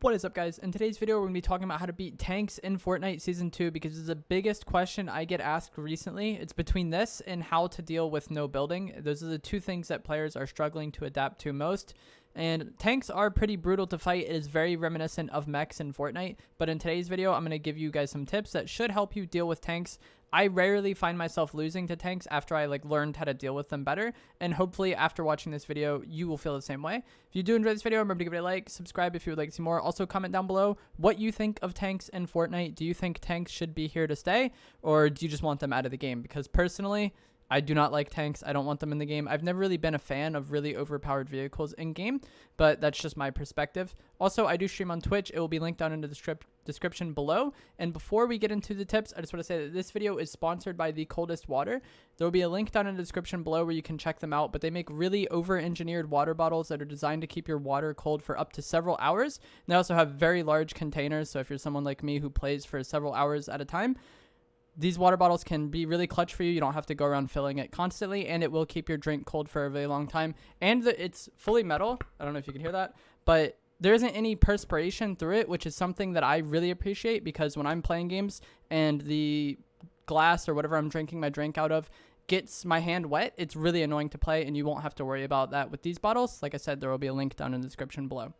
What is up, guys? In today's video, we're going to be talking about how to beat tanks in Fortnite Season 2 because it's the biggest question I get asked recently. It's between this and how to deal with no building. Those are the two things that players are struggling to adapt to most. And tanks are pretty brutal to fight. It is very reminiscent of mechs in Fortnite. But in today's video, I'm going to give you guys some tips that should help you deal with tanks. I rarely find myself losing to tanks after I learned how to deal with them better. And hopefully after watching this video, you will feel the same way. If you do enjoy this video, remember to give it a like, subscribe if you would like to see more. Also comment down below what you think of tanks in Fortnite. Do you think tanks should be here to stay, or do you just want them out of the game? Because personally, I do not like tanks. I don't want them in the game. I've never really been a fan of really overpowered vehicles in game, but that's just my perspective. Also, I do stream on Twitch. It will be linked down in the description below. And before we get into the tips, I just want to say that this video is sponsored by the Coldest Water. There will be a link down in the description below where you can check them out, but they make really over-engineered water bottles that are designed to keep your water cold for up to several hours. And they also have very large containers, so if you're someone like me who plays for several hours at a time, these water bottles can be really clutch for you. You don't have to go around filling it constantly, and it will keep your drink cold for a very long time. And it's fully metal. I don't know if you can hear that, but there isn't any perspiration through it, which is something that I really appreciate, because when I'm playing games and the glass or whatever I'm drinking my drink out of gets my hand wet, it's really annoying to play, and you won't have to worry about that with these bottles. Like I said, there will be a link down in the description below.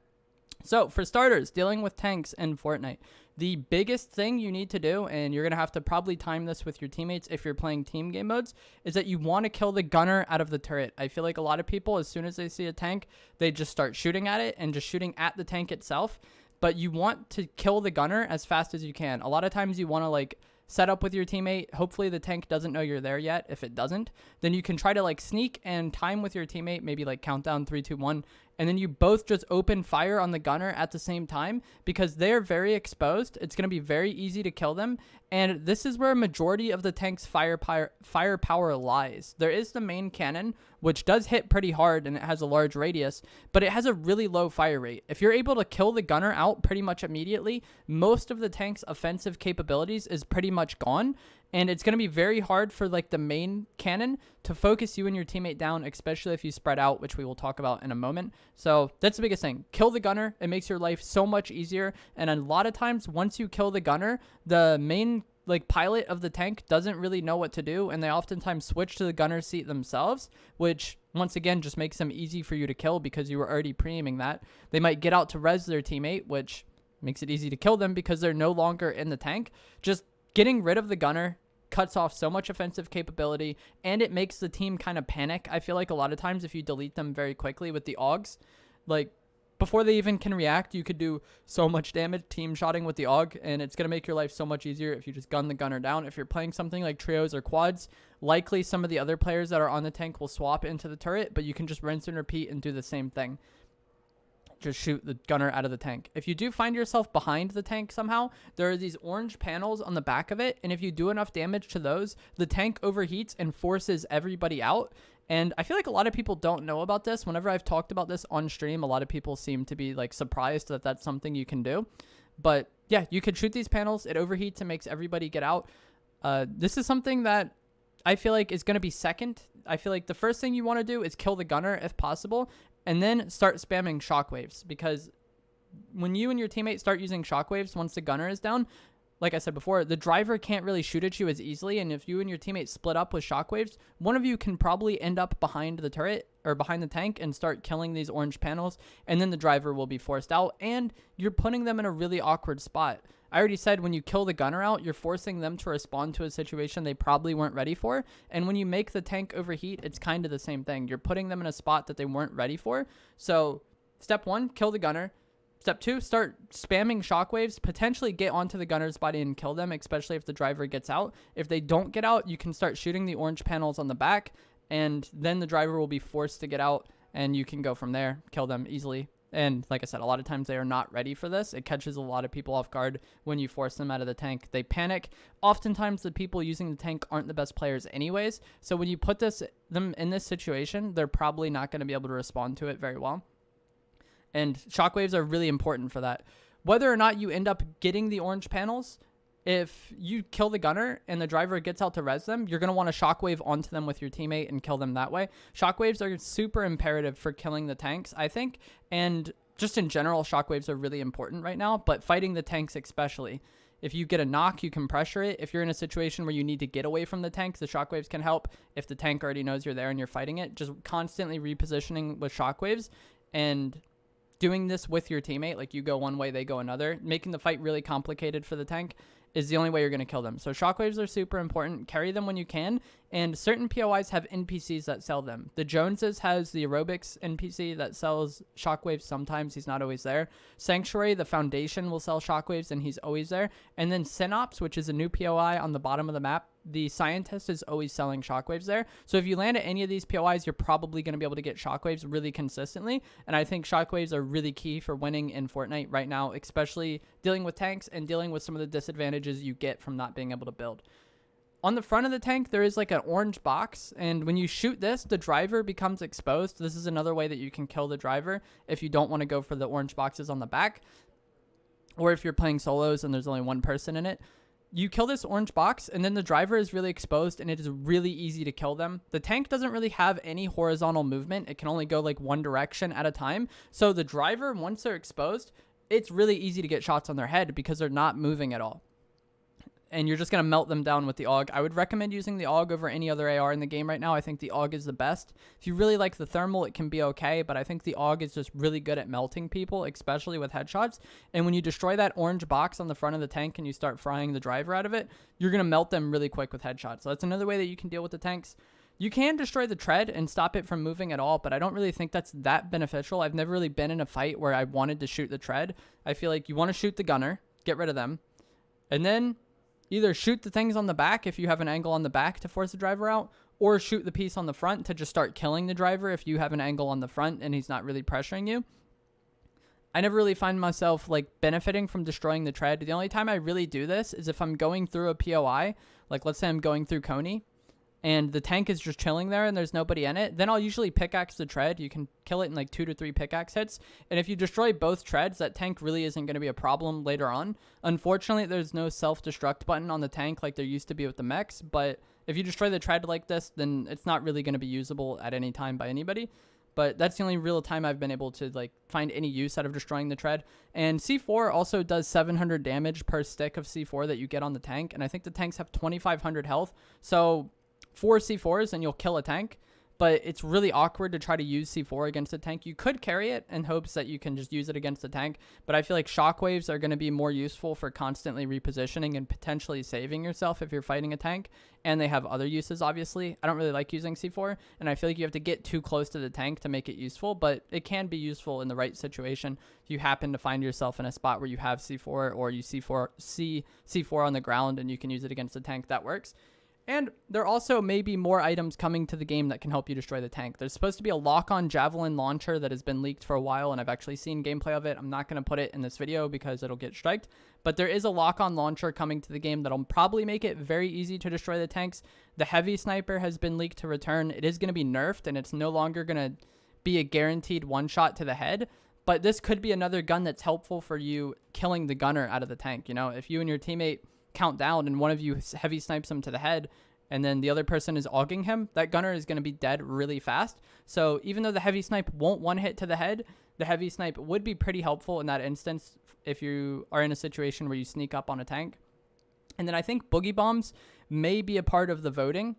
So for starters, dealing with tanks in Fortnite, the biggest thing you need to do, and you're going to have to probably time this with your teammates if you're playing team game modes, is that you want to kill the gunner out of the turret. I feel like a lot of people, as soon as they see a tank, they just start shooting at it and just shooting at the tank itself. But you want to kill the gunner as fast as you can. A lot of times you want to set up with your teammate. Hopefully the tank doesn't know you're there yet. If it doesn't, then you can try to sneak and time with your teammate, maybe count down 3, 2, 1, and then you both just open fire on the gunner at the same time, because they're very exposed. It's going to be very easy to kill them, and this is where a majority of the tank's firepower lies. There is the main cannon, which does hit pretty hard and it has a large radius, but it has a really low fire rate. If you're able to kill the gunner out pretty much immediately, most of the tank's offensive capabilities is pretty much gone. And it's going to be very hard for the main cannon to focus you and your teammate down, especially if you spread out, which we will talk about in a moment. So that's the biggest thing. Kill the gunner. It makes your life so much easier. And a lot of times, once you kill the gunner, the main pilot of the tank doesn't really know what to do, and they oftentimes switch to the gunner seat themselves, which once again just makes them easy for you to kill because you were already pre-aiming that. They might get out to res their teammate, which makes it easy to kill them because they're no longer in the tank. Just getting rid of the gunner cuts off so much offensive capability, and it makes the team kind of panic. I feel like a lot of times if you delete them very quickly with the AUGs, before they even can react, you could do so much damage team shotting with the AUG, and it's going to make your life so much easier if you just gun the gunner down. If you're playing something like trios or quads, likely some of the other players that are on the tank will swap into the turret, but you can just rinse and repeat and do the same thing. Just shoot the gunner out of the tank. If you do find yourself behind the tank somehow, there are these orange panels on the back of it, and if you do enough damage to those, the tank overheats and forces everybody out. And I feel like a lot of people don't know about this. Whenever I've talked about this on stream, a lot of people seem to be surprised that that's something you can do. But yeah, you could shoot these panels. It overheats and makes everybody get out. This is something that I feel like is going to be second. I feel like the first thing you want to do is kill the gunner if possible, and then start spamming shockwaves, because when you and your teammate start using shockwaves once the gunner is down, like I said before, the driver can't really shoot at you as easily, and if you and your teammate split up with shockwaves, one of you can probably end up behind the turret or behind the tank and start killing these orange panels, and then the driver will be forced out, and you're putting them in a really awkward spot. I already said when you kill the gunner out, you're forcing them to respond to a situation they probably weren't ready for, and when you make the tank overheat, it's kind of the same thing. You're putting them in a spot that they weren't ready for. So step 1, kill the gunner. Step 2, start spamming shockwaves, potentially get onto the gunner's body and kill them, especially if the driver gets out. If they don't get out, you can start shooting the orange panels on the back, and then the driver will be forced to get out, and you can go from there, kill them easily. And like I said, a lot of times they are not ready for this. It catches a lot of people off guard when you force them out of the tank. They panic. Oftentimes the people using the tank aren't the best players anyways, so when you put them in this situation, they're probably not going to be able to respond to it very well. And shockwaves are really important for that. Whether or not you end up getting the orange panels, if you kill the gunner and the driver gets out to res them, you're going to want to shockwave onto them with your teammate and kill them that way. Shockwaves are super imperative for killing the tanks, I think. And just in general, shockwaves are really important right now, but fighting the tanks especially. If you get a knock, you can pressure it. If you're in a situation where you need to get away from the tank, the shockwaves can help. If the tank already knows you're there and you're fighting it, just constantly repositioning with shockwaves and doing this with your teammate, like you go one way, they go another, making the fight really complicated for the tank is the only way you're going to kill them. So shockwaves are super important. Carry them when you can. And certain POIs have NPCs that sell them. The Joneses has the aerobics NPC that sells shockwaves sometimes. He's not always there. Sanctuary, the Foundation, will sell shockwaves and he's always there. And then Synops, which is a new POI on the bottom of the map, the Scientist is always selling shockwaves there. So if you land at any of these POIs, you're probably going to be able to get shockwaves really consistently. And I think shockwaves are really key for winning in Fortnite right now, especially dealing with tanks and dealing with some of the disadvantages you get from not being able to build. On the front of the tank, there is like an orange box, and when you shoot this, the driver becomes exposed. This is another way that you can kill the driver if you don't want to go for the orange boxes on the back, or if you're playing solos and there's only one person in it. You kill this orange box, and then the driver is really exposed, and it is really easy to kill them. The tank doesn't really have any horizontal movement. It can only go like one direction at a time. So the driver, once they're exposed, it's really easy to get shots on their head because they're not moving at all. And you're just going to melt them down with the AUG. I would recommend using the AUG over any other AR in the game right now. I think the AUG is the best. If you really like the thermal, it can be okay, but I think the AUG is just really good at melting people, especially with headshots. And when you destroy that orange box on the front of the tank and you start frying the driver out of it, you're going to melt them really quick with headshots. So that's another way that you can deal with the tanks. You can destroy the tread and stop it from moving at all, but I don't really think that's that beneficial. I've never really been in a fight where I wanted to shoot the tread. I feel like you want to shoot the gunner, get rid of them, and then either shoot the things on the back if you have an angle on the back to force the driver out, or shoot the piece on the front to just start killing the driver if you have an angle on the front and he's not really pressuring you. I never really find myself like benefiting from destroying the tread. The only time I really do this is if I'm going through a POI, like let's say I'm going through Coney, and the tank is just chilling there and there's nobody in it, then I'll usually pickaxe the tread. You can kill it in like 2 to 3 pickaxe hits. And if you destroy both treads, that tank really isn't going to be a problem later on. Unfortunately, there's no self-destruct button on the tank like there used to be with the mechs. But if you destroy the tread like this, then it's not really going to be usable at any time by anybody. But that's the only real time I've been able to like find any use out of destroying the tread. And C4 also does 700 damage per stick of C4 that you get on the tank. And I think the tanks have 2,500 health. So 4 C4s and you'll kill a tank, but it's really awkward to try to use C4 against a tank. You could carry it in hopes that you can just use it against a tank, but I feel like shockwaves are going to be more useful for constantly repositioning and potentially saving yourself if you're fighting a tank, and they have other uses, obviously. I don't really like using C4, and I feel like you have to get too close to the tank to make it useful, but it can be useful in the right situation. If you happen to find yourself in a spot where you have C4 or you see C4 on the ground and you can use it against a tank, that works. And there also may be more items coming to the game that can help you destroy the tank. There's supposed to be a lock-on javelin launcher that has been leaked for a while, and I've actually seen gameplay of it. I'm not going to put it in this video because it'll get striked. But there is a lock-on launcher coming to the game that'll probably make it very easy to destroy the tanks. The heavy sniper has been leaked to return. It is going to be nerfed, and it's no longer going to be a guaranteed one-shot to the head. But this could be another gun that's helpful for you killing the gunner out of the tank. You know, if you and your teammate count down and one of you heavy snipes him to the head and then the other person is auging him, that gunner is going to be dead really fast. So even though the heavy snipe won't one hit to the head, the heavy snipe would be pretty helpful in that instance if you are in a situation where you sneak up on a tank. And then I think boogie bombs may be a part of the voting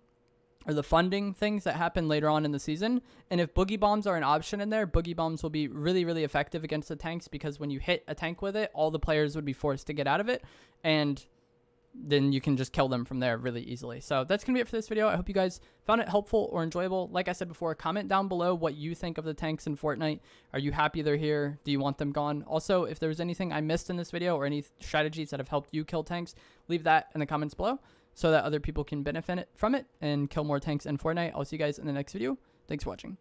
or the funding things that happen later on in the season. And if boogie bombs are an option in there, boogie bombs will be really, really effective against the tanks, because when you hit a tank with it, all the players would be forced to get out of it, and then you can just kill them from there really easily. So that's going to be it for this video. I hope you guys found it helpful or enjoyable. Like I said before, comment down below what you think of the tanks in Fortnite. Are you happy they're here? Do you want them gone? Also, if there was anything I missed in this video or any strategies that have helped you kill tanks, leave that in the comments below so that other people can benefit from it and kill more tanks in Fortnite. I'll see you guys in the next video. Thanks for watching.